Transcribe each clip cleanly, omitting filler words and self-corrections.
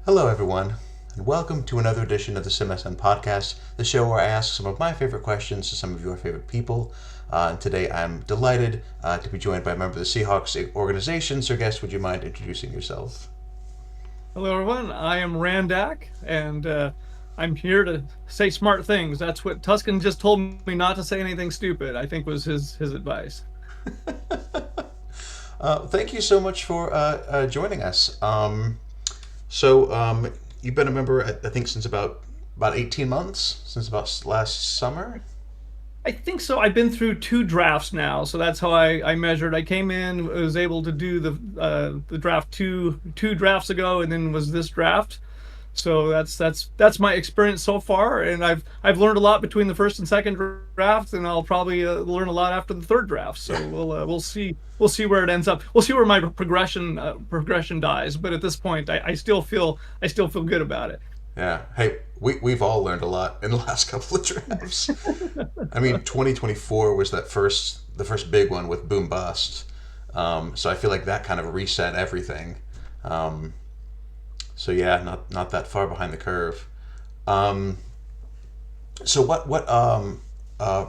Hello, everyone, and welcome to another edition of the SimSN podcast, the show where I ask some of my favorite questions to some of your favorite people. And today I'm delighted to be joined by a member of the Seahawks organization. Sir Guest, would you mind introducing yourself? Hello, everyone. I am Randak, and I'm here to say smart things. That's what Tuscan just told me not to say anything stupid. I think was his advice. Thank you so much for joining us. So you've been a member, I think, since about 18 months, since about last summer. I think so. I've been through two drafts now, so that's how I measured. I came in, was able to do the draft two drafts ago, and then was this draft. So that's my experience so far, and I've learned a lot between the first and second draft, and I'll probably learn a lot after the third draft. So we'll see where it ends up. We'll see where my progression dies. But at this point, I still feel good about it. Yeah. Hey, we've all learned a lot in the last couple of drafts. I mean, 2024 was the first big one with Boom Bust. So I feel like that kind of reset everything. Um, so yeah, not that far behind the curve. Um, so what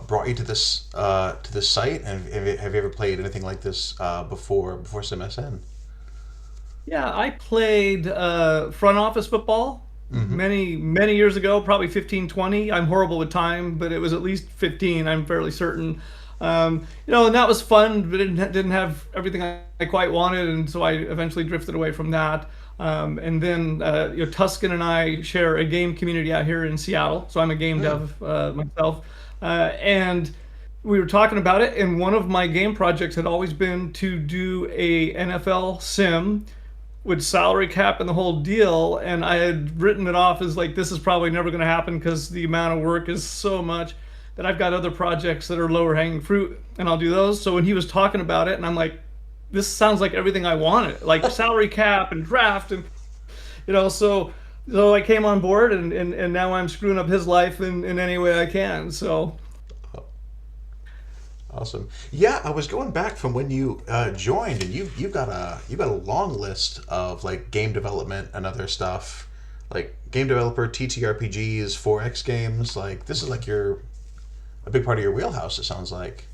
brought you to this site? And have you ever played anything like this before SimSN? Yeah, I played front office football Mm-hmm. many years ago, probably 15, 20. I'm horrible with time, but it was at least 15, I'm fairly certain. And that was fun, but didn't have everything I quite wanted, and so I eventually drifted away from that. And then Tuscan and I share a game community out here in Seattle, so I'm a game Mm. dev myself, and we were talking about it, and one of my game projects had always been to do a NFL sim with salary cap and the whole deal. And I had written it off as like, this is probably never going to happen because the amount of work is so much that I've got other projects that are lower hanging fruit and I'll do those. So when he was talking about it, and I'm like, this sounds like everything I wanted, like salary cap and draft. And, so I came on board, and now I'm screwing up his life in any way I can. So Awesome. Yeah, I was going back from when you joined, and you got a long list of like game development and other stuff, like game developer, TTRPGs, 4X games. Like this is like your a big part of your wheelhouse. It sounds like.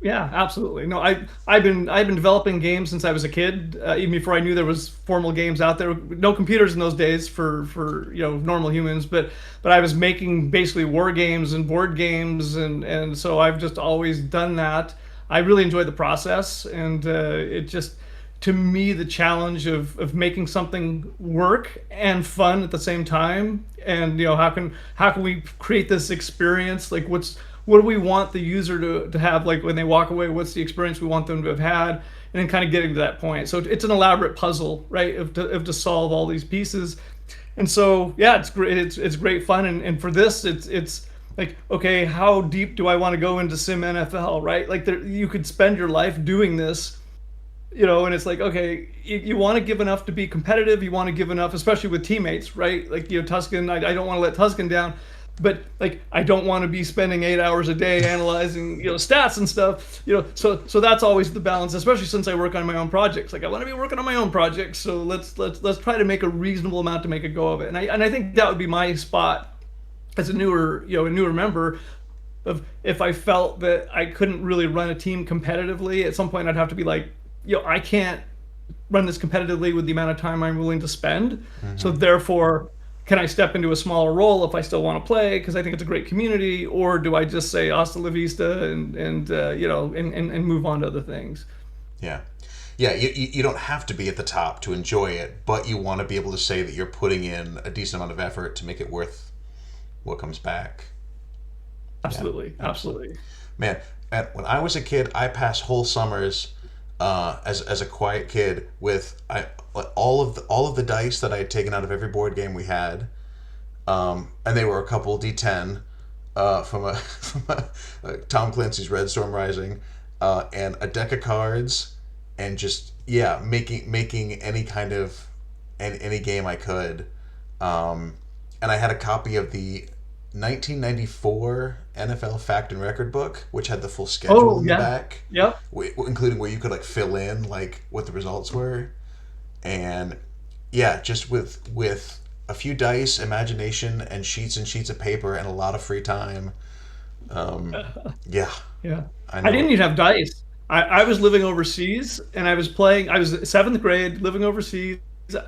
yeah, absolutely. No, I've been developing games since I was a kid. Even before I knew there was formal games out there. No computers in those days for normal humans, but I was making basically war games and board games, and so I've just always done that. I really enjoy the process, and it just, to me, the challenge of making something work and fun at the same time. And how can we create this experience, like what do we want the user to have, like when they walk away, what's the experience we want them to have had, and then kind of getting to that point. So it's an elaborate puzzle, right, of to solve all these pieces. And so yeah, it's great. It's great fun. And for this, it's like, okay, how deep do I want to go into sim NFL, right? Like you could spend your life doing this, and it's like, okay, you want to give enough to be competitive. You want to give enough, especially with teammates, right? Like, Tuscan, I don't want to let Tuscan down, but like, I don't want to be spending 8 hours a day analyzing, stats and stuff. So that's always the balance, especially since I work on my own projects. Like, I want to be working on my own projects, so let's try to make a reasonable amount to make a go of it. And I think that would be my spot as a newer member. Of, if I felt that I couldn't really run a team competitively, at some point I'd have to be like, I can't run this competitively with the amount of time I'm willing to spend. So Hmm. therefore, can I step into a smaller role if I still want to play because I think it's a great community, or do I just say hasta la vista and move on to other things? Yeah, yeah. You don't have to be at the top to enjoy it, but you want to be able to say that you're putting in a decent amount of effort to make it worth what comes back. Yeah, Absolutely, absolutely. absolutely. Man, and when I was a kid, I passed whole summers as a quiet kid with all of the dice that I had taken out of every board game we had, and they were a couple D10 from a, Tom Clancy's Red Storm Rising, and a deck of cards, and just yeah, making any kind of any game I could. And I had a copy of the 1994 NFL Fact and Record book, which had the full schedule Oh in the yeah, back, yep. including where you could like fill in like what the results were. And yeah, just with a few dice, imagination, and sheets of paper, and a lot of free time. Um, yeah, Yeah. I I know didn't it. even have dice. I was living overseas and I was playing, I was seventh grade living overseas.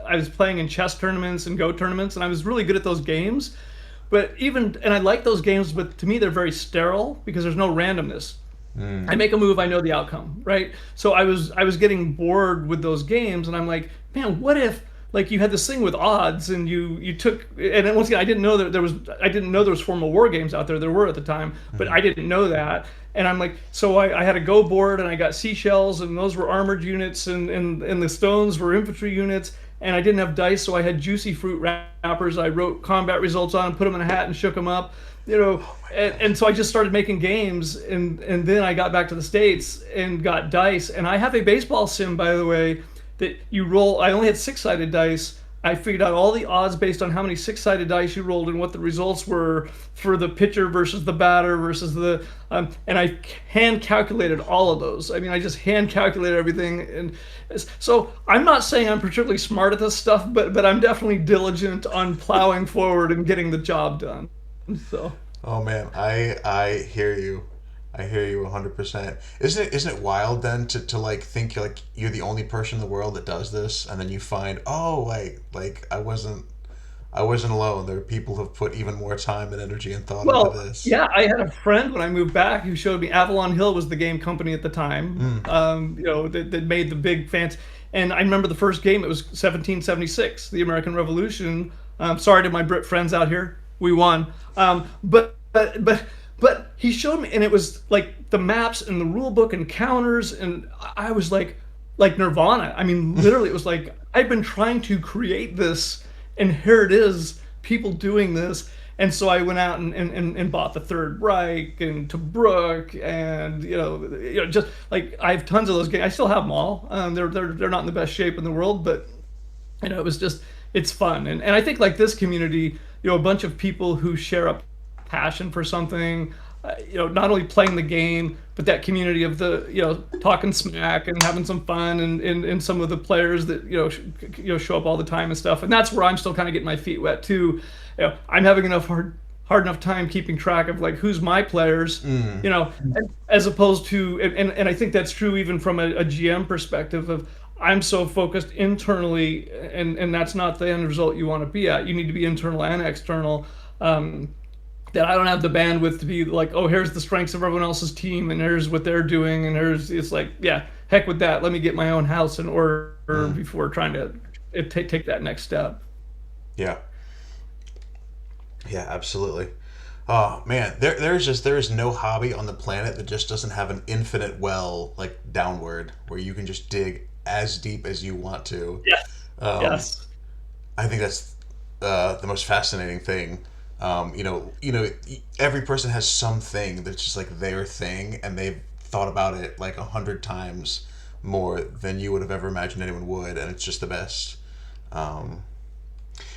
I was playing in chess tournaments and Go tournaments, and I was really good at those games. But even, and I like those games, but to me, they're very sterile because there's no randomness. I Mm, make a move, I know the outcome, right? So I was getting bored with those games, and I'm like, man, what if like you had this thing with odds, and you took, and then once again, I didn't know there was formal war games out there. There were at the time, but mhm. I didn't know that. And I'm like, so I had a Go board, and I got seashells, and those were armored units, and the stones were infantry units. And I didn't have dice, so I had juicy fruit wrappers. I wrote combat results on, put them in a hat, and shook them up. You know, Oh my and gosh. so I just started making games, and then I got back to the States and got dice. And I have a baseball sim, by the way, that you roll. I only had six-sided dice. I figured out all the odds based on how many six-sided dice you rolled and what the results were for the pitcher versus the batter versus the and I hand calculated all of those. I mean, I just hand calculated everything, and so I'm not saying I'm particularly smart at this stuff, but I'm definitely diligent on plowing forward and getting the job done. So. Oh man, I hear you. I hear you 100%. Isn't it wild then to like think like you're the only person in the world that does this, and then you find, oh wait, like I wasn't alone. There are people who've put even more time and energy and thought into Well, this. yeah, I had a friend when I moved back who showed me Avalon Hill was the game company at the time, Mm. that made the big fans. And I remember the first game, it was 1776, the American Revolution. Sorry to my Brit friends out here, we won. But he showed me, and it was like the maps and the rule book and counters, and I was like Nirvana. I mean, literally, it was like I've been trying to create this, and here it is, people doing this. And so I went out and bought the Third Reich and Tobruk, and just like I have tons of those games. I still have them all. They're not in the best shape in the world, but it was just, it's fun. And I think like this community, a bunch of people who share a passion for something, not only playing the game, but that community of the, talking smack and having some fun, and some of the players that, show up all the time and stuff. And that's where I'm still kind of getting my feet wet too. I'm having hard enough time keeping track of like who's my players, Mm. as opposed to, and I think that's true even from a GM perspective of, I'm so focused internally, and that's not the end result you want to be at. You need to be internal and external. That I don't have the bandwidth to be like, oh, here's the strengths of everyone else's team, and here's what they're doing, and here's, it's like, yeah, heck with that. Let me get my own house in order Mm. before trying to take that next step. Yeah. Yeah, absolutely. Oh man, there is no hobby on the planet that just doesn't have an infinite well like downward where you can just dig as deep as you want to. Yes. Um, Yes. I think that's the most fascinating thing. Every person has something that's just like their thing, and they've thought about it like 100 times more than you would have ever imagined anyone would, and it's just the best. Um,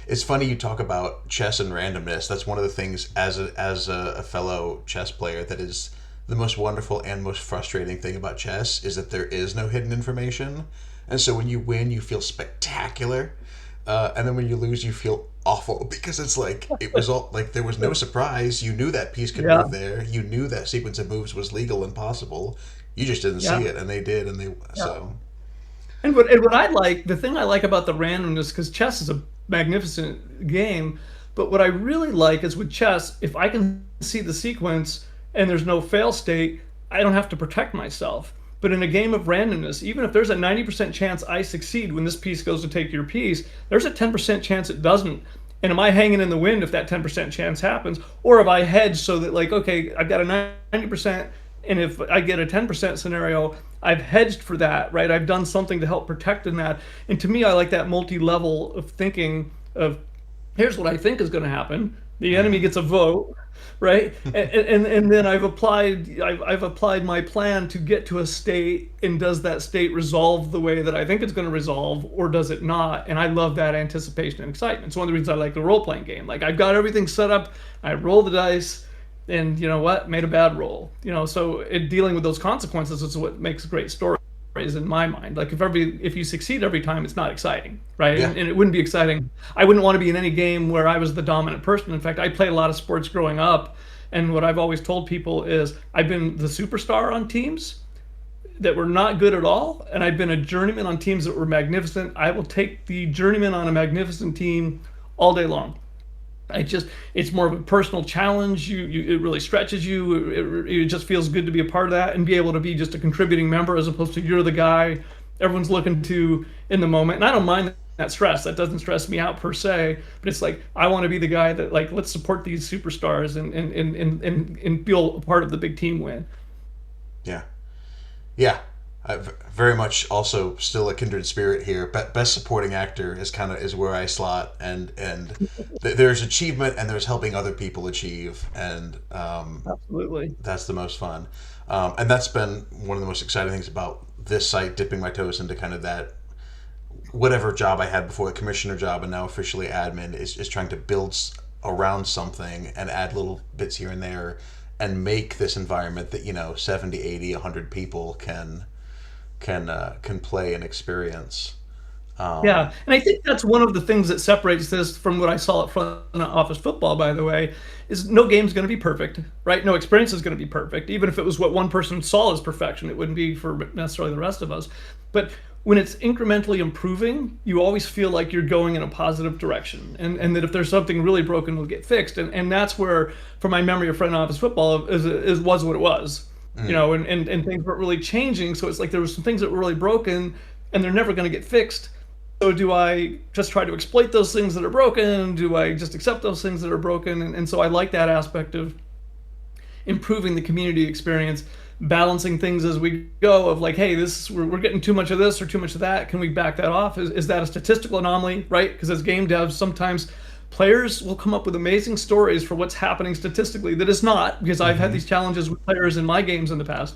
it's funny you talk about chess and randomness. That's one of the things as a fellow chess player that is the most wonderful and most frustrating thing about chess is that there is no hidden information. And so when you win, you feel spectacular. And then when you lose, you feel awful because it's like it was all like there was no surprise. You knew that piece could Yeah. move there. You knew that sequence of moves was legal and possible. You just didn't see Yeah. it, and they did, and they Yeah. so. And what I like, the thing I like about the randomness, because chess is a magnificent game, but what I really like is with chess, if I can see the sequence and there's no fail state, I don't have to protect myself. But in a game of randomness, even if there's a 90% chance I succeed when this piece goes to take your piece, there's a 10% chance it doesn't. And am I hanging in the wind if that 10% chance happens? Or have I hedged so that, like, okay, I've got a 90%, and if I get a 10% scenario, I've hedged for that, right? I've done something to help protect in that. And to me, I like that multi-level of thinking of, here's what I think is going to happen. The enemy Mm. gets a vote, right? And then I've applied my plan to get to a state, and does that state resolve the way that I think it's going to resolve, or does it not? And I love that anticipation and excitement. It's one of the reasons I like the role playing game. Like, I've got everything set up, I roll the dice, and you know what? Made a bad roll. So dealing with those consequences is what makes a great story. in my mind. Like if you succeed every time, it's not exciting, right? Yeah. And it wouldn't be exciting. I wouldn't want to be in any game where I was the dominant person. In fact, I played a lot of sports growing up, and what I've always told people is I've been the superstar on teams that were not good at all, and I've been a journeyman on teams that were magnificent. I will take the journeyman on a magnificent team all day long. I just it's more of a personal challenge. It really stretches you. It just feels good to be a part of that and be able to be just a contributing member as opposed to you're the guy everyone's looking to in the moment. And I don't mind that stress. That doesn't stress me out per se. But it's like I want to be the guy that like let's support these superstars and feel a part of the big team win. Yeah. Yeah, very much also still a kindred spirit here. Best supporting actor is kind of is where I slot, and there's achievement and there's helping other people achieve, and Absolutely. that's the most fun. And that's been one of the most exciting things about this site, dipping my toes into kind of that whatever job I had before, the commissioner job, and now officially admin, is trying to build around something and add little bits here and there and make this environment that 70, 80, 100 people can play and experience. Yeah, and I think that's one of the things that separates this from what I saw at front office football, by the way, is no game's going to be perfect, right? No experience is going to be perfect. Even if it was what one person saw as perfection, it wouldn't be for necessarily the rest of us. But when it's incrementally improving, you always feel like you're going in a positive direction, and that if there's something really broken, it'll get fixed. And that's where, from my memory of front office football, is was what it was, and things weren't really changing. So it's like there was some things that were really broken, and they're never going to get fixed. So do I just try to exploit those things that are broken? Do I just accept those things that are broken? And so I like that aspect of improving the community experience, balancing things as we go of like, hey, we're getting too much of this or too much of that. Can we back that off? Is that a statistical anomaly, right? Because as game devs, sometimes players will come up with amazing stories for what's happening statistically that is not, because I've had these challenges with players in my games in the past.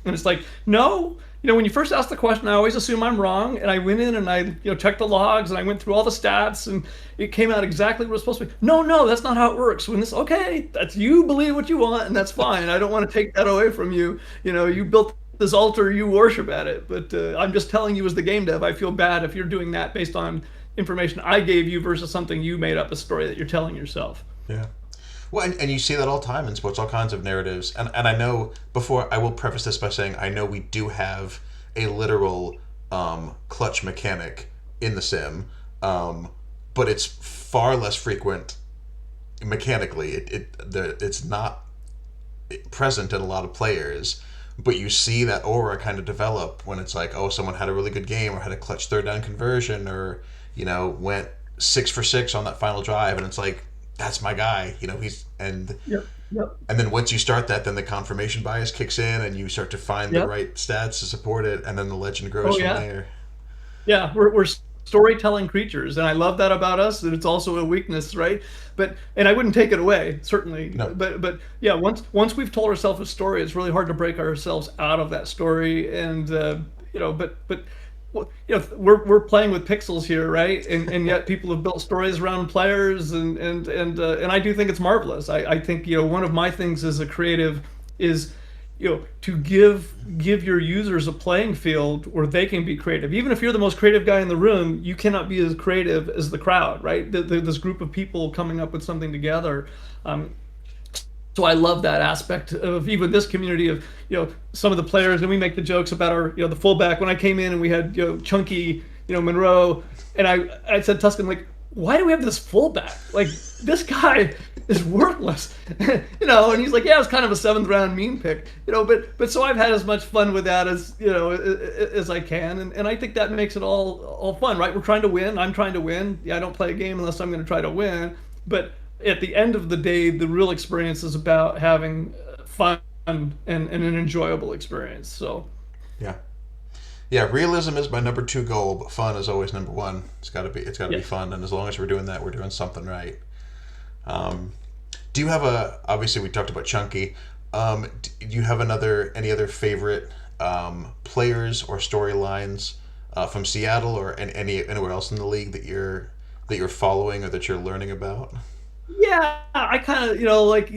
And it's like, no, when you first ask the question, I always assume I'm wrong, and I went in and I, checked the logs and I went through all the stats, and it came out exactly what it was supposed to be. No, no, that's not how it works. When this, okay, that's you believe what you want, and that's fine. I don't want to take that away from you. You built this altar, you worship at it, but I'm just telling you as the game dev, I feel bad if you're doing that based on information I gave you versus something you made up a story that you're telling yourself. Yeah. Well, and you see that all the time in sports, all kinds of narratives. And I know, before, I will preface this by saying, I know we do have a literal clutch mechanic in the sim, but it's far less frequent mechanically. It's not present in a lot of players, but you see that aura kind of develop when it's like, oh, someone had a really good game or had a clutch third down conversion or, went 6 for 6 on that final drive, and it's like, that's my guy. He's Yep. Yep. and then once you start that, then the confirmation bias kicks in, and you start to find the Yep. right stats to support it, and then the legend grows Oh from yeah. there. Yeah, we're storytelling creatures, and I love that about us. And it's also a weakness, right? And I wouldn't take it away, certainly. No. But yeah, once we've told ourselves a story, it's really hard to break ourselves out of that story. And but well, we're playing with pixels here, right? And yet people have built stories around players, and I do think it's marvelous. I think one of my things as a creative is to give your users a playing field where they can be creative. Even if you're the most creative guy in the room, you cannot be as creative as the crowd, right? This group of people coming up with something together. So I love that aspect of even this community of some of the players, and we make the jokes about our the fullback. When I came in and we had Chunky Monroe, and I said Tuscan, like, why do we have this fullback? Like, this guy is worthless, And he's like, yeah, it's kind of a 7th round meme pick, But so I've had as much fun with that as I can, and I think that makes it all fun, right? We're trying to win. I'm trying to win. Yeah, I don't play a game unless I'm going to try to win, but at the end of the day, the real experience is about having fun and an enjoyable experience. So, Yeah. Yeah, realism is my number 2 goal, but fun is always number 1. It's got to be yes. fun, and as long as we're doing that, we're doing something right. Do you have obviously we talked about Chunky. Do you have any other favorite players or storylines from Seattle or anywhere else in the league that you're following or that you're learning about? Yeah, I kind of, like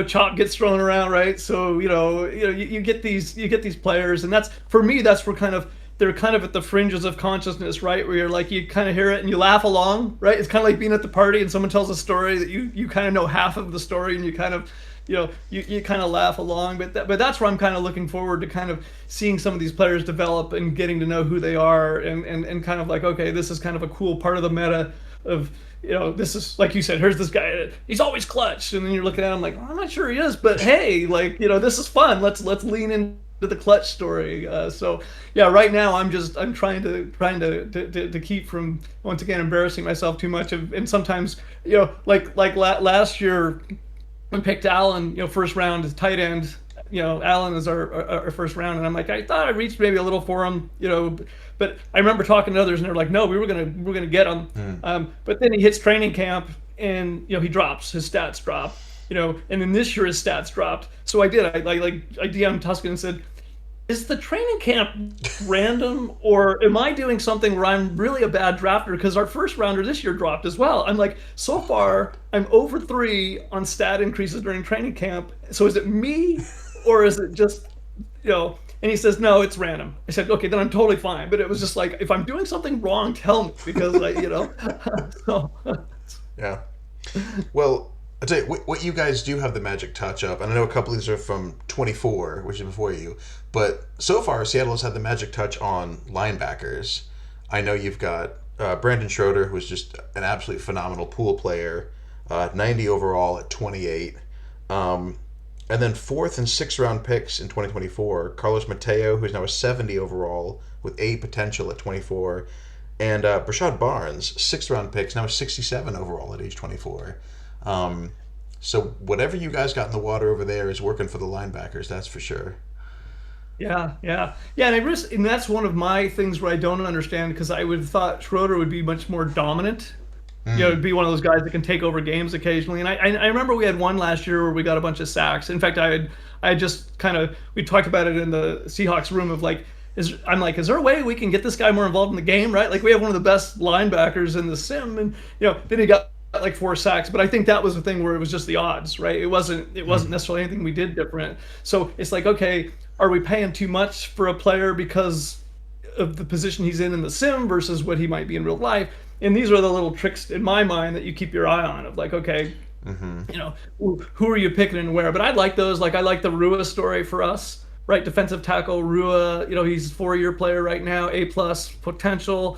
chop gets thrown around, right? So you get these players, and that's for me. That's where kind of they're kind of at the fringes of consciousness, right? Where you're like you kind of hear it and you laugh along, right? It's kind of like being at the party and someone tells a story that you kind of know half of the story, and you kind of you kind of laugh along. But that's where I'm kind of looking forward to kind of seeing some of these players develop and getting to know who they are, and kind of like, okay, this is kind of a cool part of the meta of this is like you said, here's this guy, he's always clutch, and then you're looking at him like, oh, I'm not sure he is, but hey, like this is fun. Let's lean into the clutch story. So yeah, right now I'm trying to keep from once again embarrassing myself too much. And sometimes like last year we picked Allen, first round as tight end. Allen is our first round, and I'm like, I thought I reached maybe a little for him, but I remember talking to others, and they're like, no, we were gonna get him. Mm. But then he hits training camp, and he drops, his stats drop, and then this year his stats dropped. So I DM'd Tuscan and said, is the training camp random, or am I doing something where I'm really a bad drafter because our first rounder this year dropped as well? I'm like, so far I'm over 3 on stat increases during training camp. So is it me, or is it just And he says, no, it's random. I said, okay, then I'm totally fine. But it was just like, if I'm doing something wrong, tell me, because so Yeah. Well, I tell you what you guys do have the magic touch of, and I know a couple of these are from 24, which is before you, but so far Seattle has had the magic touch on linebackers. I know you've got Brandon Schroeder, who's just an absolutely phenomenal pool player, 90 overall at 28. Um, and then fourth and sixth round picks in 2024, Carlos Mateo, who's now a 70 overall with A potential at 24, and Brashad Barnes, sixth round picks, now a 67 overall at age 24. Um, so whatever you guys got in the water over there is working for the linebackers, that's for sure. yeah. And that's one of my things where I don't understand, because I would have thought Schroeder would be much more dominant. Mm. Be one of those guys that can take over games occasionally. And I remember we had one last year where we got a bunch of sacks. In fact, I had just kind of we talked about it in the Seahawks room of like, I'm like, is there a way we can get this guy more involved in the game, right? Like we have one of the best linebackers in the sim, and then he got like 4 sacks. But I think that was the thing where it was just the odds, right? It wasn't Mm. necessarily anything we did different. So it's like, okay, are we paying too much for a player because of the position he's in the sim versus what he might be in real life? And these are the little tricks in my mind that you keep your eye on of like, okay, Mm-hmm. who are you picking and where? But I like those. Like I like the Rua story for us, right? Defensive tackle Rua. He's a 4-year player right now, A+ potential.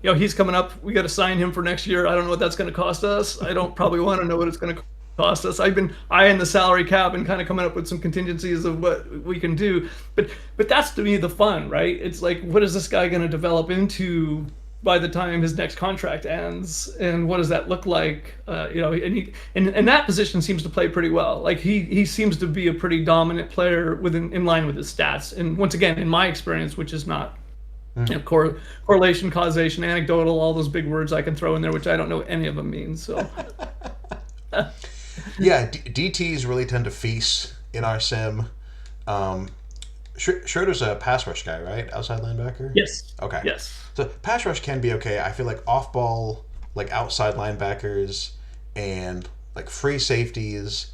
He's coming up. We got to sign him for next year. I don't know what that's going to cost us. I don't probably want to know what it's going to cost us. I've been eyeing the salary cap and kind of coming up with some contingencies of what we can do. But that's to me the fun, right? It's like, what is this guy going to develop into by the time his next contract ends, and what does that look like? And that position seems to play pretty well. Like he seems to be a pretty dominant player within in line with his stats. And once again, in my experience, which is not Mm. correlation, causation, anecdotal, all those big words I can throw in there, which I don't know what any of them mean. So Yeah, DTs really tend to feast in our sim. Um, Schroeder's a pass rush guy, right? Outside linebacker? yes, Okay. yes, So pass rush can be okay. I feel like off ball, like outside linebackers and like free safeties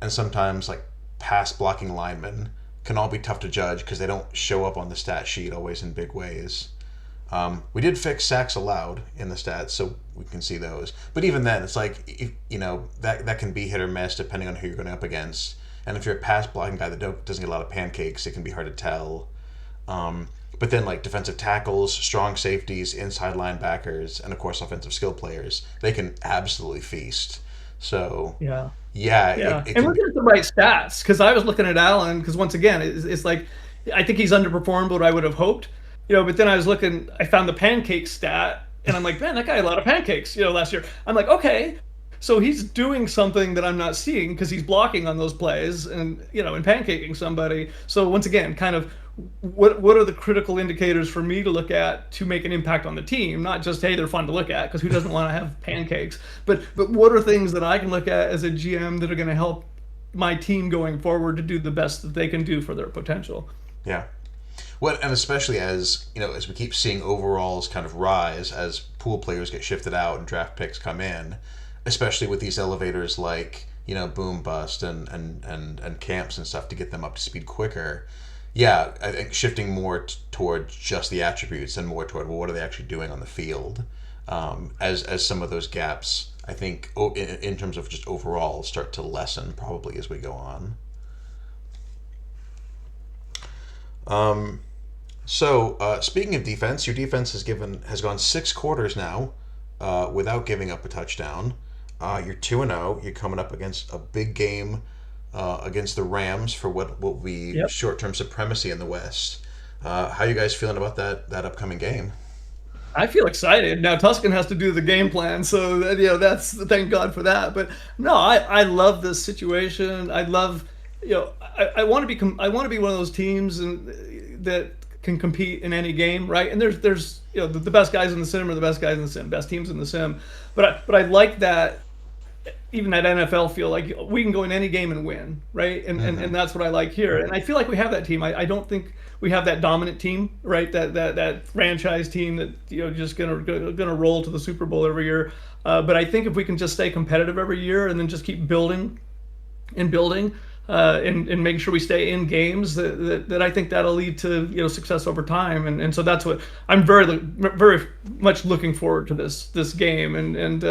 and sometimes like pass blocking linemen can all be tough to judge because they don't show up on the stat sheet always in big ways. We did fix sacks allowed in the stats, so we can see those. But even then, it's like that can be hit or miss depending on who you're going up against. And if you're a pass blocking guy that doesn't get a lot of pancakes, it can be hard to tell. But then like defensive tackles, strong safeties, inside linebackers, and of course offensive skill players, they can absolutely feast. So yeah. yeah, Yeah, it and can. looking at the right stats, because I was looking at Allen, because once again, it's like I think he's underperformed what I would have hoped, But then I found the pancake stat, and I'm like, man, that guy had a lot of pancakes, last year. I'm like, okay, so he's doing something that I'm not seeing because he's blocking on those plays and pancaking somebody. So once again, kind of what are the critical indicators for me to look at to make an impact on the team? Not just, hey, they're fun to look at, because who doesn't want to have pancakes? But what are things that I can look at as a GM that are going to help my team going forward to do the best that they can do for their potential? Yeah. Well, and especially as as we keep seeing overalls kind of rise as pool players get shifted out and draft picks come in, especially with these elevators like boom bust and camps and stuff to get them up to speed quicker. Yeah, I think shifting more toward just the attributes and more toward, well, what are they actually doing on the field, as some of those gaps, I think, in terms of just overall, start to lessen probably as we go on. So speaking of defense, your defense has gone 6 quarters now without giving up a touchdown. You're 2-0. You're coming up against a big game against the Rams for what will be Yep. short term supremacy in the West. How you guys feeling about that upcoming game? I feel excited now. Tuscan has to do the game plan, so that's thank God for that. But no, I love this situation. I love I want to I want to be one of those teams that can compete in any game, right? And there's the best guys in the sim are the best guys in the sim, best teams in the sim. But I like that even that NFL feel like we can go in any game and win, right? And that's what I like here. And I feel like we have that team. I don't think we have that dominant team, right? That franchise team that just gonna roll to the Super Bowl every year. But I think if we can just stay competitive every year and then just keep building and building and making sure we stay in games that I think that'll lead to success over time and so that's what I'm very much looking forward to this game and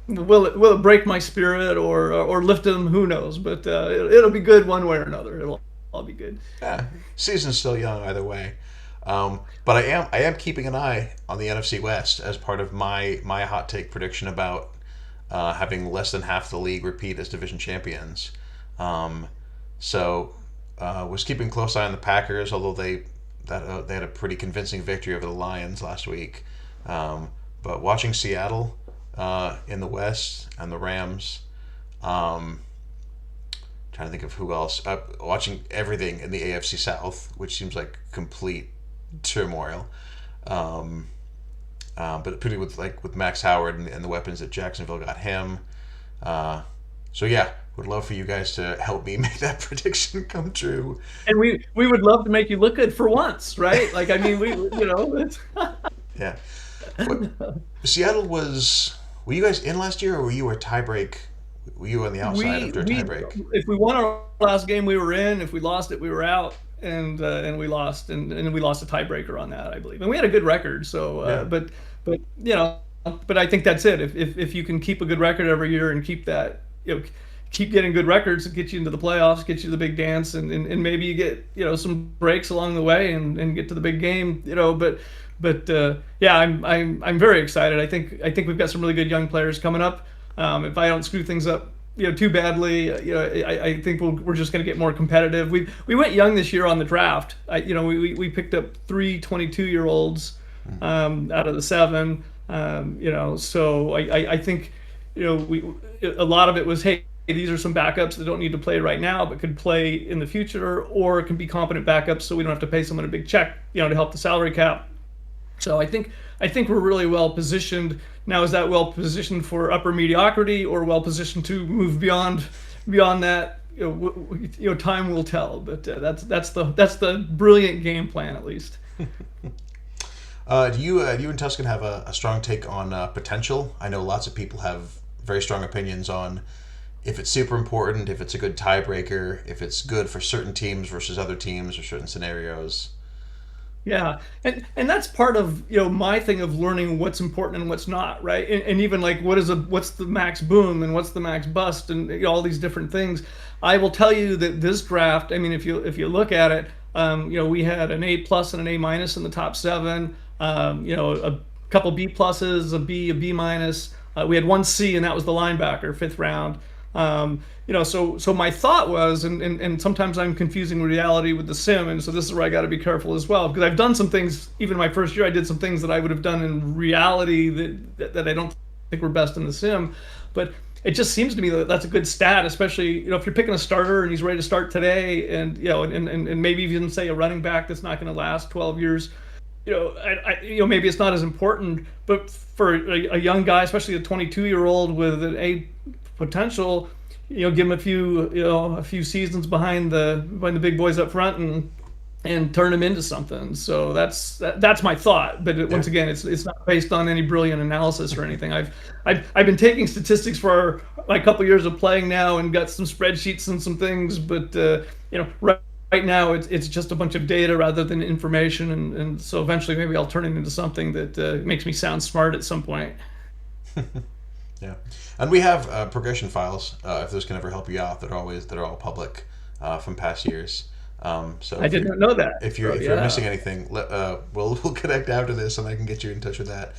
will it break my spirit or lift them, who knows, but it'll be good one way or another. It'll all be good. Yeah, season's still young either way. But I am keeping an eye on the NFC West as part of my hot take prediction about having less than half the league repeat as division champions. So was keeping a close eye on the Packers, although they had a pretty convincing victory over the Lions last week. But watching Seattle in the West and the Rams, trying to think of who else. Watching everything in the AFC South, which seems like complete turmoil. But particularly with Max Howard and the weapons that Jacksonville got him. So yeah, would love for you guys to help me make that prediction come true. And we would love to make you look good for once, right? Like I mean, it's, Yeah. What, Seattle was. Were you guys in last year, or were you a tiebreak? Were you on the outside after a we tiebreak? if we won our last game, we were in. If we lost it, we were out. And we lost, and we lost a tiebreaker on that, I believe. And we had a good record, so Yeah. but but I think that's it. If you can keep a good record every year and keep that keep getting good records, it gets you into the playoffs, get you to the big dance, and maybe you get some breaks along the way and get to the big game, but yeah, I'm very excited. I think we've got some really good young players coming up. If I don't screw things up too badly, I think we're just going to get more competitive. We went young this year on the draft. We picked up three 22-year-olds out of the seven. So I think we a lot of it was, hey, these are some backups that don't need to play right now but could play in the future, or can be competent backups so we don't have to pay someone a big check to help the salary cap. So I think we're really well positioned. Now, is that well positioned for upper mediocrity or well positioned to move beyond that? Time will tell. But that's the brilliant game plan, at least. Do you and Tuscan have a strong take on potential? I know lots of people have very strong opinions on if it's super important, if it's a good tiebreaker, if it's good for certain teams versus other teams or certain scenarios. Yeah, and that's part of my thing of learning what's important and what's not, right? And even like what's the max boom and what's the max bust and all these different things. I will tell you that this draft, I mean, if you look at it, we had an A plus and an A minus in the top seven. A couple B pluses, a B minus. We had one C, and that was the linebacker, fifth round. So my thought was, and sometimes I'm confusing reality with the sim, and so this is where I got to be careful as well, because I've done some things. Even my first year, I did some things that I would have done in reality that I don't think were best in the sim, but it just seems to me that that's a good stat, especially if you're picking a starter and he's ready to start today, and and maybe even say a running back that's not going to last 12 years. Maybe it's not as important, but for a young guy, especially a 22-year-old with an A potential, give him a few seasons behind the big boys up front, and and turn them into something. So that's my thought. But Yeah. once again, it's not based on any brilliant analysis or anything. I've been taking statistics for like a couple years of playing now and got some spreadsheets and some things. But right now it's just a bunch of data rather than information. And so eventually maybe I'll turn it into something that makes me sound smart at some point. Yeah, and we have progression files if those can ever help you out. That are all public from past years. So I if did you're not know that. So if you're missing yeah. anything, we'll connect after this, and I can get you in touch with that.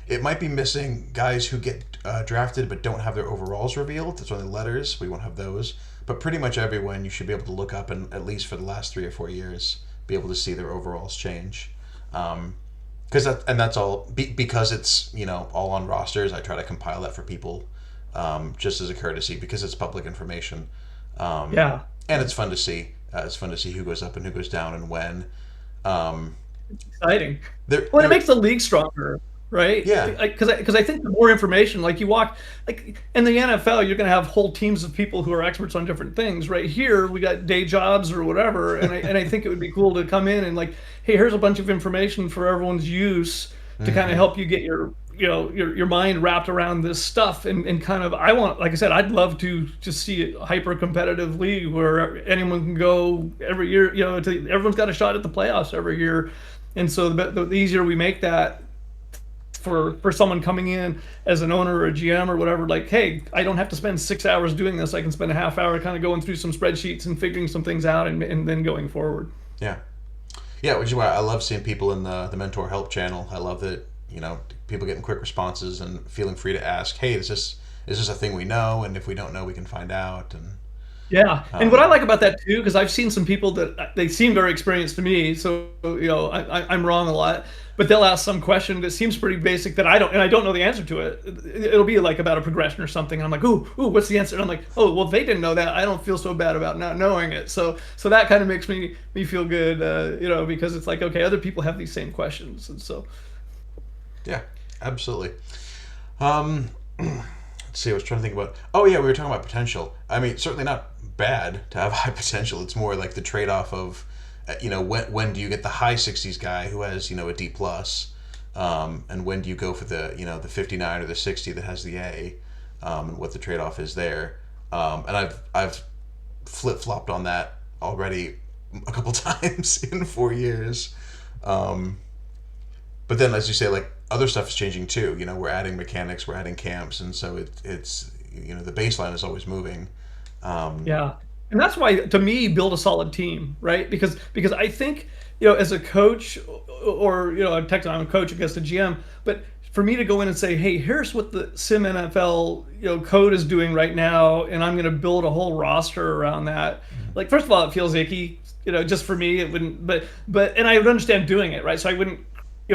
It might be missing guys who get drafted but don't have their overalls revealed. It's only letters. We won't have those. But pretty much everyone you should be able to look up, and at least for the last 3 or 4 years, be able to see their overalls change. Because that's all because it's all on rosters. I try to compile that for people, just as a courtesy because it's public information, um, Yeah. and it's fun to see. It's fun to see who goes up and who goes down and when. Um, Exciting. there, Well, it there, makes the league stronger, right? yeah, Because I think the more information, like you walk, like in the NFL, you're going to have whole teams of people who are experts on different things. Right here, we got day jobs or whatever, and I think it would be cool to come in and like, hey, here's a bunch of information for everyone's use to kind of hmm help you get your mind wrapped around this stuff and kind of I want like I said I'd love to just see a hyper competitive league where anyone can go every year everyone's got a shot at the playoffs every year and so the easier we make that for someone coming in as an owner or a GM or whatever like hey I don't have to spend 6 hours doing this I can spend a half hour kind of going through some spreadsheets and figuring some things out and then going forward. yeah, yeah. Which is why I love seeing people in the mentor help channel. I love that people getting quick responses and feeling free to ask, hey, is this a thing we know? And if we don't know, we can find out. And Yeah, and what I um, like about that too, because I've seen some people that they seem very experienced to me, so I'm wrong a lot, but they'll ask some question that seems pretty basic that I don't know the answer to it. It'll be like about a progression or something, and I'm like, ooh, what's the answer? And I'm like, oh, well, if they didn't know that, I don't feel so bad about not knowing it. So that kind of makes me feel good, because it's like, okay, other people have these same questions, and so yeah, absolutely. Um, let's see. I was trying to think about. Oh yeah, we were talking about potential. I mean, certainly not bad to have high potential. It's more like the trade off of, when do you get the high 60s guy who has a D plus, and when do you go for the 59 or the 60 that has the A, and what the trade off is there. And I've flip flopped on that already a couple times in 4 years. Um, but then, as you say, like other stuff is changing too. We're adding mechanics, we're adding camps, and so it's the baseline is always moving. Um, yeah, and that's why to me build a solid team, right? Because I think as a coach or technically I'm a coach against a GM, but for me to go in and say, hey, here's what the Sim NFL code is doing right now, and I'm going to build a whole roster around that. Like first of all, it feels icky, just for me it wouldn't, but and I would understand doing it, right? So I wouldn't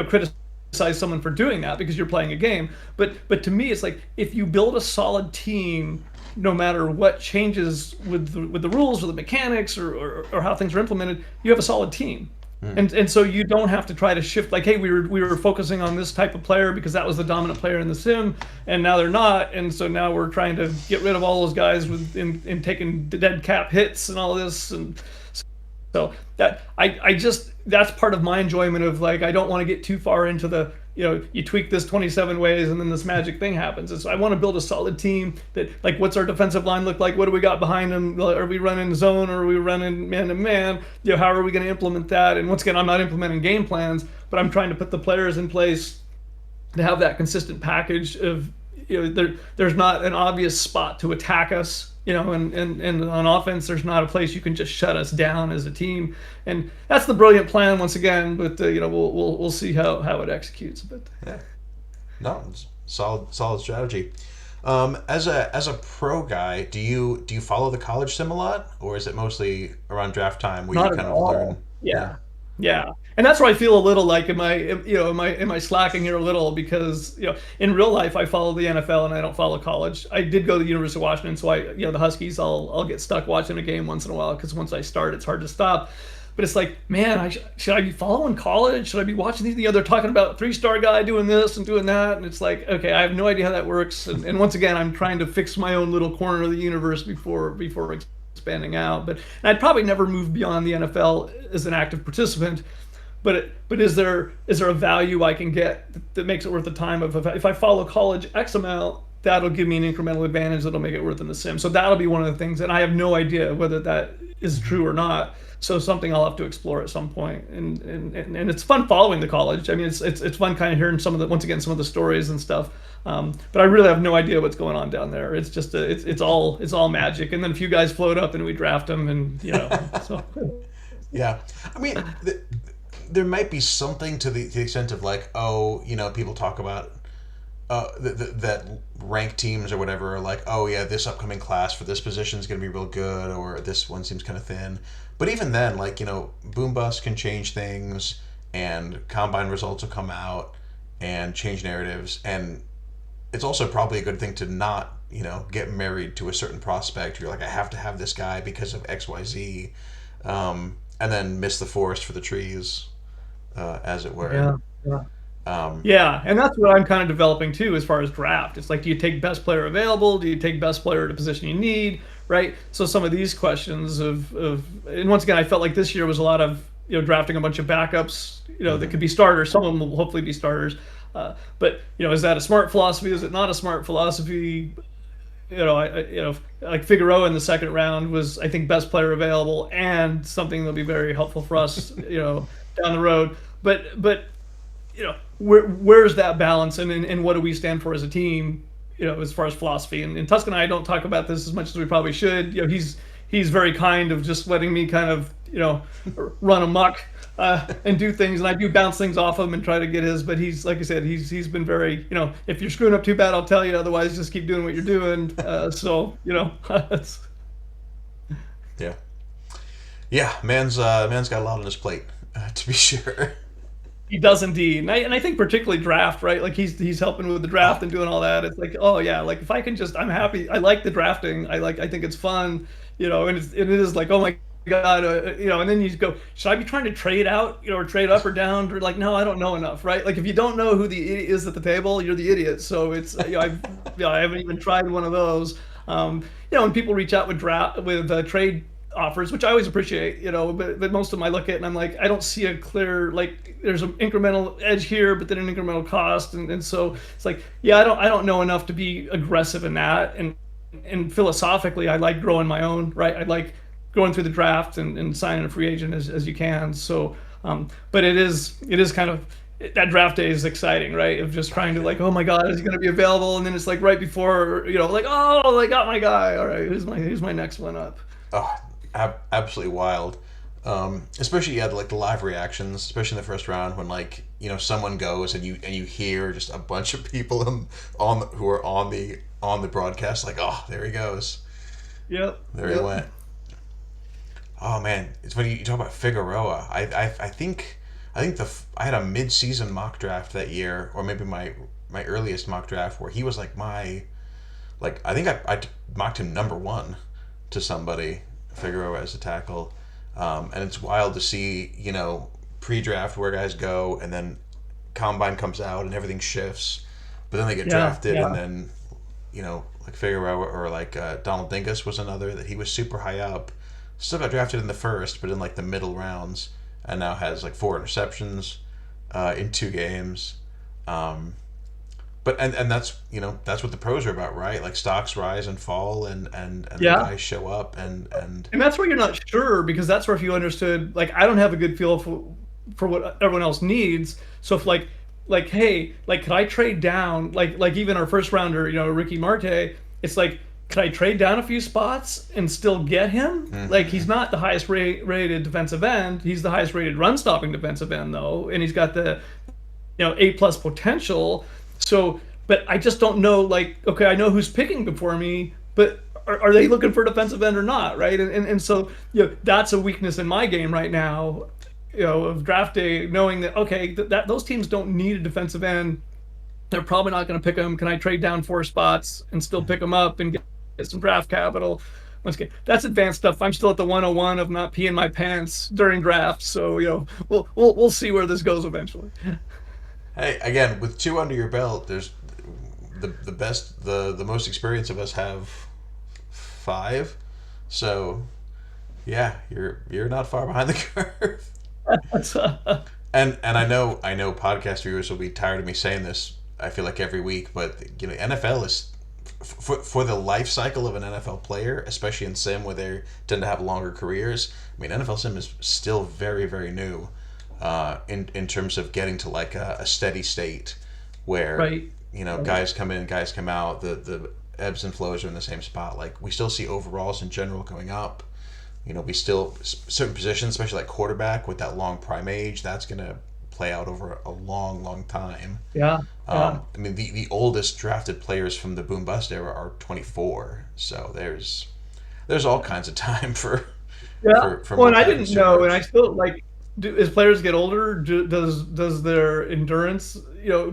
criticize someone for doing that because you're playing a game. But to me, it's like if you build a solid team, no matter what changes with the rules or the mechanics or how things are implemented, you have a solid team. mm, And so you don't have to try to shift like, hey, we were focusing on this type of player because that was the dominant player in the sim, and now they're not, and so now we're trying to get rid of all those guys in taking dead cap hits and all this, and so that I just that's part of my enjoyment of like I don't want to get too far into the you tweak this 27 ways and then this magic thing happens. And so I want to build a solid team that like what's our defensive line look like? What do we got behind them? Are we running zone or are we running man to man? How are we going to implement that? And once again, I'm not implementing game plans, but I'm trying to put the players in place to have that consistent package of there's not an obvious spot to attack us and on offense there's not a place you can just shut us down as a team, and that's the brilliant plan once again, but we'll see how it executes, but yeah, no, it's solid strategy. As a pro guy, do you follow the college sim a lot, or is it mostly around draft time where you not at kind of learn? all. Yeah. Yeah, yeah, and that's where I feel a little like am I slacking here a little because in real life I follow the NFL and I don't follow college. I did go to the University of Washington, so the Huskies I'll get stuck watching a game once in a while because once I start it's hard to stop. But it's like, man, should I be following college? Should I be watching these? They're talking about three-star guy doing this and doing that, and it's like, okay, I have no idea how that works. And once again, I'm trying to fix my own little corner of the universe before expanding out. But I'd probably never move beyond the NFL as an active participant. But is there a value I can get that makes it worth the time of if I follow college X amount, that'll give me an incremental advantage that'll make it worth in the sim. So that'll be one of the things, and I have no idea whether that is true or not. So something I'll have to explore at some point. And it's fun following the college. I mean, it's fun kind of hearing some of the once again some of the stories and stuff. But I really have no idea what's going on down there. It's just it's all magic. And then a few guys float up and we draft them, and so. Yeah, I mean, there might be something to the extent of like, oh, people talk about that ranked teams or whatever are like, oh yeah, this upcoming class for this position is going to be real good, or this one seems kind of thin. But even then, like, boom bust can change things, and combine results will come out and change narratives, and it's also probably a good thing to not get married to a certain prospect. You're like, I have to have this guy because of XYZ, and then miss the forest for the trees, as it were. Yeah. Yeah. Um, Yeah, and that's what I'm kind of developing too as far as draft. It's like, do you take best player available? Do you take best player at a position you need? Right. So some of these questions and once again, I felt like this year was a lot of drafting a bunch of backups, that mhm. could be starters. Some of them will hopefully be starters. But is that a smart philosophy? Is it not a smart philosophy? Like Figueroa in the second round was, I think, best player available and something that'll be very helpful for us, down the road. But where's that balance, and what do we stand for as a team, as far as philosophy? And Tuscan and I don't talk about this as much as we probably should. He's very kind of just letting me kind of run amok, and do things, and I do bounce things off him and try to get his. But he's, like I said, he's been very, if you're screwing up too bad, I'll tell you. Otherwise, just keep doing what you're doing. So it's, Yeah, yeah. Man's got a lot on his plate, to be sure. he does indeed, and I think particularly draft, right? Like he's helping with the draft Oh, and doing all that. It's like, oh yeah, like if I can just, I'm happy. I like the drafting. I think it's fun, and it is like, oh my god, and then you go, should I be trying to trade out, or trade up or down? Or like, no, I don't know enough, right? Like if you don't know who the idiot is at the table, you're the idiot. So it's, I haven't even tried one of those. And people reach out with draft with trade offers, which I always appreciate, but most of them I look at and I'm like, I don't see a clear, like there's an incremental edge here, but then an incremental cost, and so it's like, yeah, I don't know enough to be aggressive in that, and philosophically, I like growing my own, right? I like going through the draft and signing a free agent as you can. So, but it is kind of, that draft day is exciting, right? Of just trying to, like, oh my god, is he going to be available? And then it's like right before, like, oh, I got my guy. All right, who's my next one up? oh, absolutely wild. Especially, yeah, like the live reactions, especially in the first round when, like, someone goes and you hear just a bunch of people who are on the broadcast, like, oh, there he goes, Yep, there he yep. went. Oh man, it's funny you talk about Figueroa. I think I had a mid-season mock draft that year, or maybe my earliest mock draft, where he was like I think I mocked him number one to somebody, Figueroa as a tackle. And it's wild to see, pre-draft where guys go, and then combine comes out and everything shifts, but then they get Yeah, drafted, and yeah, then like Figueroa, or like Donald Dingus was another that he was super high up, still got drafted in the first, but in like the middle rounds, and now has like four interceptions in 2 games. Um, but and that's what the pros are about, right? Like stocks rise and fall, and the yeah. guys show up, and And that's where you're not sure, because that's where, if you understood, like, I don't have a good feel for what everyone else needs. So if, like, hey, like, could I trade down, like even our first rounder, Ricky Marte? It's like, could I trade down a few spots and still get him? Like, Mhm. he's not the highest rated defensive end. He's the highest rated run stopping defensive end, though, and he's got the, A plus potential. So, but I just don't know. Like, okay, I know who's picking before me, but are they looking for a defensive end or not, right? And so, that's a weakness in my game right now, of draft day, knowing that, okay, that those teams don't need a defensive end. They're probably not going to pick them. Can I trade down 4 spots and still pick them up and get some draft capital? Once again, that's advanced stuff. I'm still at the 101 of not peeing my pants during drafts. So, we'll see where this goes eventually. Hey, again, with two under your belt, there's the most experience of us have five. So yeah, you're not far behind the curve. That's, And I know podcast viewers will be tired of me saying this. I feel like every week, but NFL is for the life cycle of an NFL player, especially in sim where they tend to have longer careers. I mean, NFL sim is still very very new, in terms of getting to like a steady state where right. Right. guys come in, guys come out. The ebbs and flows are in the same spot. Like we still see overalls in general going up. We still certain positions, especially like quarterback with that long prime age, that's gonna play out over a long, long time. Yeah. Yeah. I mean, the oldest drafted players from the boom bust era are 24, so there's all kinds of time for Yeah. for Well, and I multi didn't know, and I superstars. still like. As players get older, does their endurance,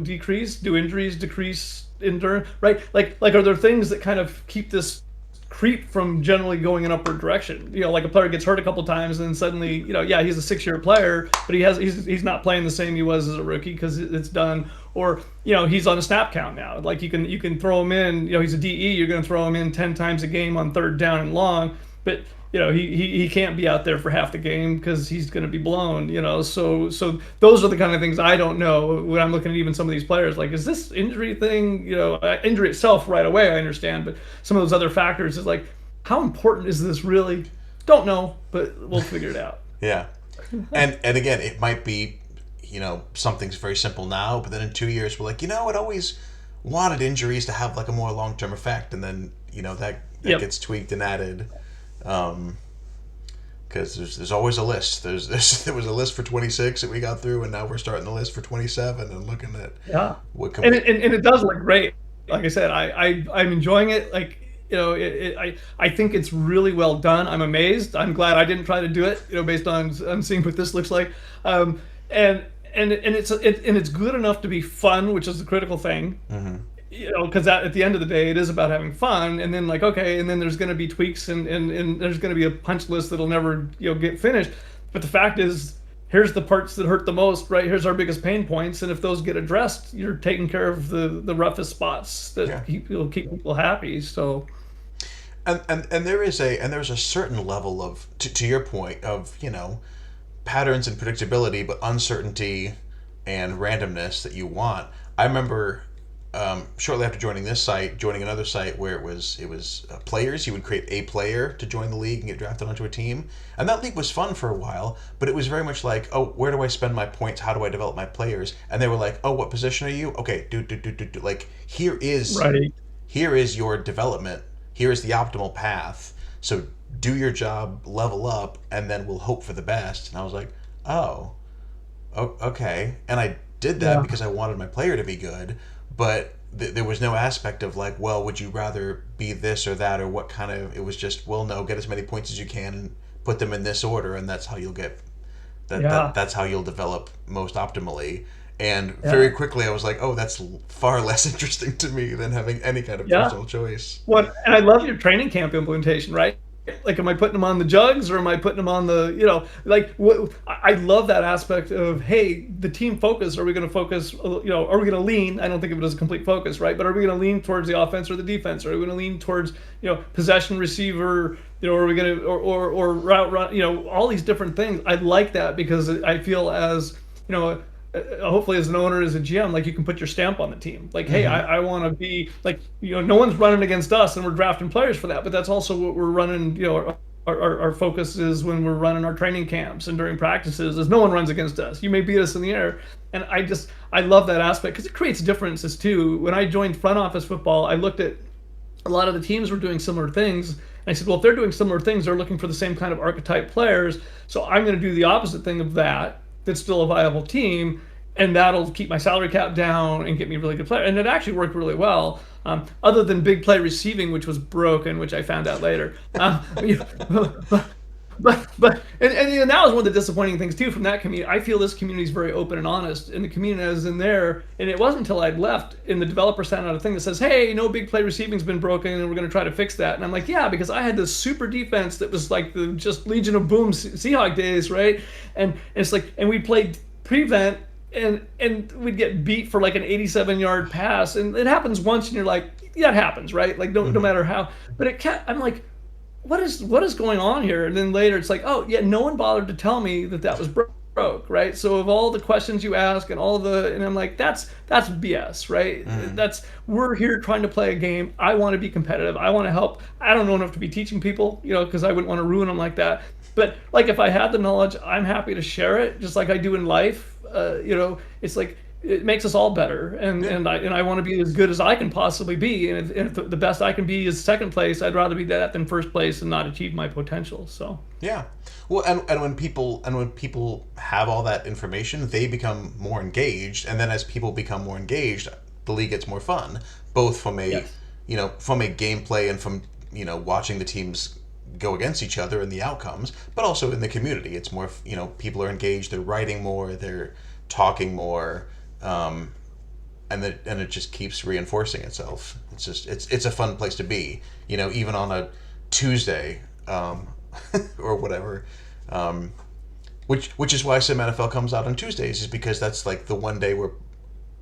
decrease? Do injuries decrease endurance? Right? Like are there things that kind of keep this creep from generally going in upward direction? Like a player gets hurt a couple times, and then suddenly, yeah, he's a 6 year player, but he's not playing the same he was as a rookie because it's done. Or he's on a snap count now. Like you can throw him in. He's a DE. You're going to throw him in 10 times a game on third down and long, but he can't be out there for half the game because he's going to be blown. So those are the kind of things I don't know when I'm looking at even some of these players. Like, is this injury thing? Injury itself right away I understand, but some of those other factors is like, how important is this really? Don't know, but we'll figure it out. Yeah, and again, it might be something's very simple now, but then in 2 years we're like, it always wanted injuries to have like a more long term effect, and then that Yep. gets tweaked and added. Because there's always a list. There was a list for 26 that we got through, and now we're starting the list for 27 and looking at Yeah. what can And we. it does look great. Like I said, I'm enjoying it. Like, I think it's really well done. I'm amazed. I'm glad I didn't try to do it. Based on seeing what this looks like. And it's good enough to be fun, which is the critical thing. Hmm. Because at the end of the day, it is about having fun. And then like, okay, and then there's going to be tweaks, and there's going to be a punch list that'll never get finished. But the fact is, here's the parts that hurt the most, right? Here's our biggest pain points, and if those get addressed, you're taking care of the roughest spots Yeah. that keep people happy. So And there's a certain level of to your point of patterns and predictability, but uncertainty and randomness that you want. I remember, shortly after joining this site, joining another site where it was players. You would create a player to join the league and get drafted onto a team, and that league was fun for a while. But it was very much like, oh, where do I spend my points? How do I develop my players? And they were like, oh, what position are you? Okay, do. Like right, here is your development. Here is the optimal path. So do your job, level up, and then we'll hope for the best. And I was like, oh, okay. And I did that yeah, because I wanted my player to be good, but there was no aspect of like, well, would you rather be this or that or what kind of. It was just, well, no, get as many points as you can and put them in this order, and that's how you'll get yeah, that's how you'll develop most optimally. And yeah, very quickly, I was like, oh, that's far less interesting to me than having any kind of yeah. personal choice. What and I love your training camp implementation, right? Like, am I putting them on the jugs, or am I putting them on the, like what? I love that aspect of, hey, the team focus. Are we going to focus? Are we going to lean? I don't think of it as a complete focus, right? But are we going to lean towards the offense or the defense? Are we going to lean towards possession receiver? Are we going to or route run? All these different things. I like that because I feel as hopefully as an owner, as a GM, like you can put your stamp on the team. Like, hey, Hmm. I want to be like, no one's running against us, and we're drafting players for that. But that's also what we're running. Our focus is when we're running our training camps and during practices, is no one runs against us. You may beat us in the air, and I love that aspect because it creates differences too. When I joined front office football, I looked at a lot of the teams were doing similar things. And I said, well, if they're doing similar things, they're looking for the same kind of archetype players. So I'm going to do the opposite thing of that. That's still a viable team, and that'll keep my salary cap down and get me really good players. And it actually worked really well. Other than big play receiving, which was broken, which I found out later. And that was one of the disappointing things too from that community. I feel this community is very open and honest, and the community I was in there. And it wasn't until I'd left, and the developer sent out a thing that says, "Hey, no big play receiving's been broken, and we're going to try to fix that." And I'm like, "Yeah," because I had this super defense that was like the just Legion of Boom Seahawk days, right? And it's like, and we played prevent. And we'd get beat for like an 87-yard pass, and it happens once, and you're like, yeah, it happens, right? Like, no Hmm. matter how, but it can't. I'm like, what is going on here? And then later it's like, oh yeah, no one bothered to tell me that that was broke, right? So of all the questions you ask and all the, and I'm like, that's BS, right? Mm. That's We're here trying to play a game. I want to be competitive. I want to help. I don't know enough to be teaching people, because I wouldn't want to ruin them like that. But like if I had the knowledge, I'm happy to share it, just like I do in life. It's like it makes us all better, and Yeah. I want to be as good as I can possibly be, and if the best I can be is second place, I'd rather be that than first place and not achieve my potential. So Yeah. Well, and when people have all that information, they become more engaged, and then as people become more engaged, the league gets more fun, both from a yes, from a gameplay and from watching the teams go against each other and the outcomes, but also in the community. It's more people are engaged, they're writing more, they're talking more, um, and it just keeps reinforcing itself. It's a fun place to be. Even on a Tuesday, or whatever. Um, which is why Sim NFL comes out on Tuesdays, is because that's like the one day where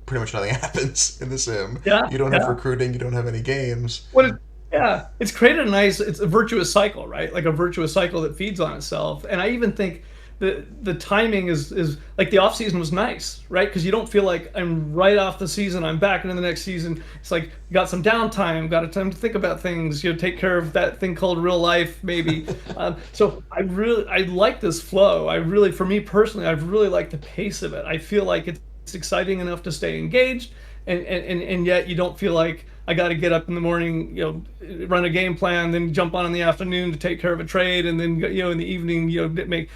pretty much nothing happens in the Sim. yeah, You don't have yeah. recruiting, you don't have any games. What is Yeah, it's created it's a virtuous cycle, right? Like a virtuous cycle that feeds on itself. And I even think the timing is like the off season was nice, right? Because you don't feel like I'm right off the season, I'm back into the next season. It's like you got some downtime, got a time to think about things, take care of that thing called real life, maybe. So I like this flow. For me personally, I've really liked the pace of it. I feel like it's exciting enough to stay engaged, and yet you don't feel like I got to get up in the morning, run a game plan, then jump on in the afternoon to take care of a trade, and then in the evening, make.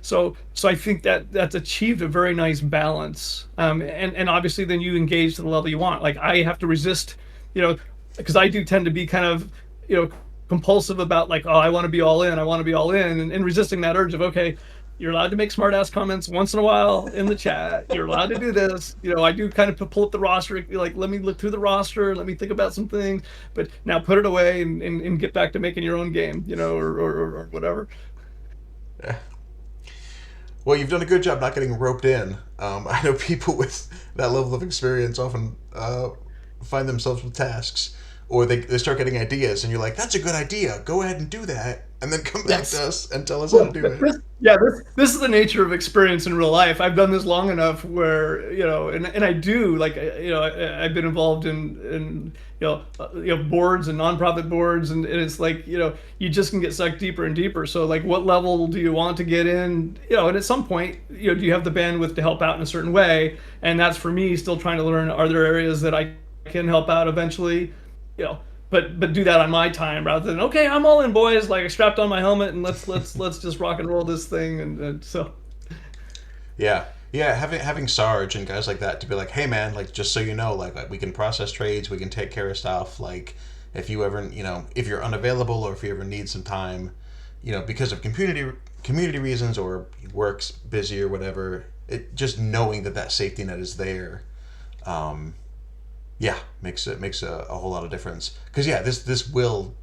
So I think that that's achieved a very nice balance, and obviously then you engage to the level you want. Like I have to resist, because I do tend to be kind of compulsive about like, oh, I want to be all in, I want to be all in, and resisting that urge of, okay, you're allowed to make smart ass comments once in a while in the chat. You're allowed to do this. I do kind of pull up the roster, like, let me look through the roster, let me think about some things, but now put it away and get back to making your own game, or whatever. Yeah. Well, you've done a good job not getting roped in. I know people with that level of experience often find themselves with tasks, or they start getting ideas, and you're like, "That's a good idea. Go ahead and do that," and then come back to Yes. us and tell us how to Well, do it. this is the nature of experience in real life. I've done this long enough where and I do like I've been involved in boards and nonprofit boards, and it's like you just can get sucked deeper and deeper. So like, what level do you want to get in? And at some point, do you have the bandwidth to help out in a certain way? And that's for me still trying to learn. Are there areas that I can help out eventually? You know, but do that on my time rather than, okay, I'm all in, boys, like I strapped on my helmet and let's just rock and roll this thing, and so Yeah, yeah. Having Sarge and guys like that to be like, "Hey, man, like just so you know, like we can process trades, we can take care of stuff. Like if you ever, if you're unavailable or if you ever need some time, because of community reasons or work's busy or whatever, it just knowing that safety net is there, um, yeah, makes a whole lot of difference. Because yeah, this will.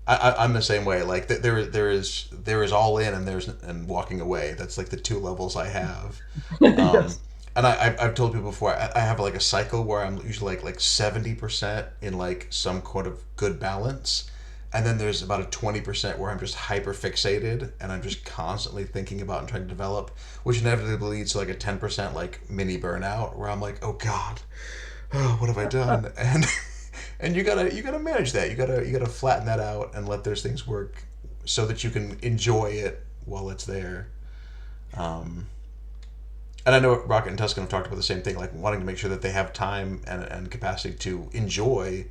I'm the same way. Like there is all in and there's and walking away. That's like the two levels I have. Um, yes. and I've told people before, I have like a cycle where I'm usually like 70% in like some kind of good balance, and then there's about a 20% where I'm just hyper fixated and I'm just constantly thinking about and trying to develop, which inevitably leads to like a 10% like mini burnout where I'm like, oh God, oh, what have I done? And you gotta manage that. You gotta flatten that out and let those things work so that you can enjoy it while it's there. Um, and I know Rocket and Tuscan have talked about the same thing, like wanting to make sure that they have time and capacity to enjoy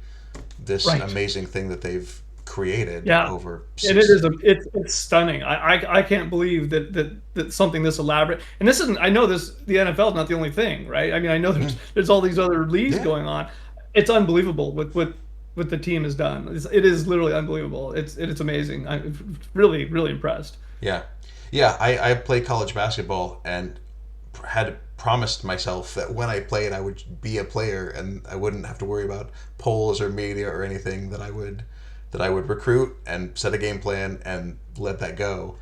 this Right. amazing thing that they've created Yeah. over And it six. is it's stunning. I can't believe that something this elaborate, and this isn't, I know this, the NFL is not the only thing, right? I mean, I know Mm, there's all these other leagues yeah, going on. It's unbelievable what the team has done. It is literally unbelievable. It's amazing. I'm really impressed. yeah, yeah. I played college basketball and had promised myself that when I played, I would be a player and I wouldn't have to worry about polls or media or anything. That I would recruit and set a game plan and let that go.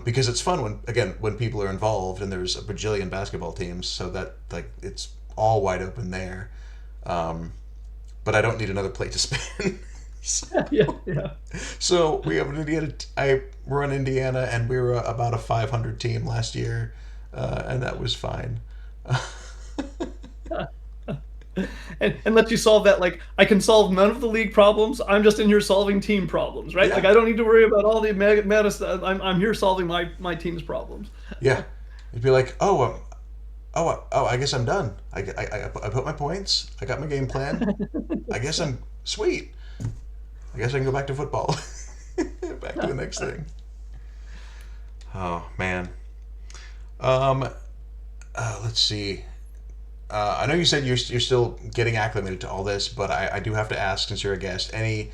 Because it's fun when people are involved and there's a bajillion basketball teams, so that like it's all wide open there. Um, but I don't need another plate to spin. Yeah, yeah. So we have an Indiana. I run Indiana, and we were about a 500 team last year, and that was fine. And let you solve that. Like, I can solve none of the league problems. I'm just in here solving team problems, right? Like, Yeah, I don't need to worry about all the meta stuff. I'm here solving my team's problems. yeah. It'd be like, oh, I guess I'm done. I put my points. I got my game plan. I guess I'm sweet. I guess I can go back to football. Back to the next thing. Oh man. Um. Let's see. I know you said you're still getting acclimated to all this, but I do have to ask since you're a guest. Any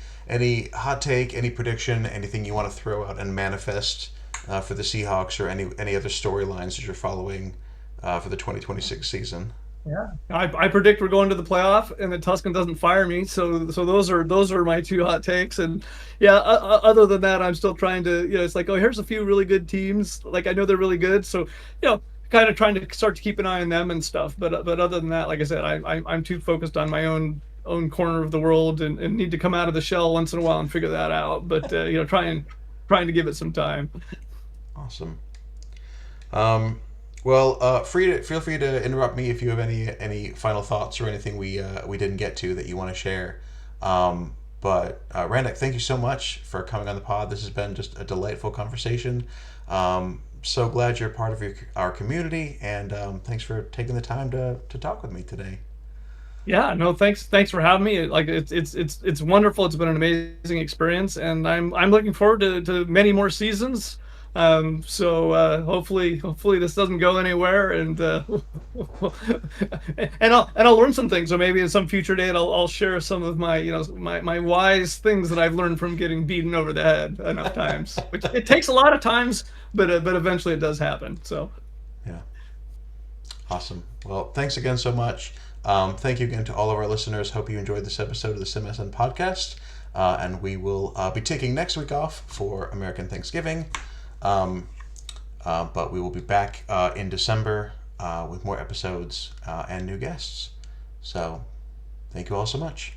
hot take, any prediction, anything you want to throw out and manifest for the Seahawks or any other storylines that you're following for the 2026 season? Yeah, I predict we're going to the playoff, and that Tuscan doesn't fire me. So those are my two hot takes. And yeah, other than that, I'm still trying to, it's like, oh, here's a few really good teams. Like, I know they're really good, so kind of trying to start to keep an eye on them and stuff. But other than that, like I said, I'm too focused on my own corner of the world, and need to come out of the shell once in a while and figure that out. But trying to give it some time. Awesome. Um, well, feel free to interrupt me if you have any final thoughts or anything we didn't get to that you want to share. But Randak, thank you so much for coming on the pod. This has been just a delightful conversation. So glad you're part of our community, and thanks for taking the time to talk with me today. Yeah, no, thanks for having me. Like, it's wonderful. It's been an amazing experience, and I'm looking forward to many more seasons. So hopefully this doesn't go anywhere, and I'll learn some things. So maybe in some future date I'll share some of my my wise things that I've learned from getting beaten over the head enough times. Which it takes a lot of times, but eventually it does happen. So Yeah. Awesome. Well, thanks again so much. Thank you again to all of our listeners. Hope you enjoyed this episode of the SimSN podcast. And we will be taking next week off for American Thanksgiving. But we will be back in December with more episodes and new guests. So, thank you all so much.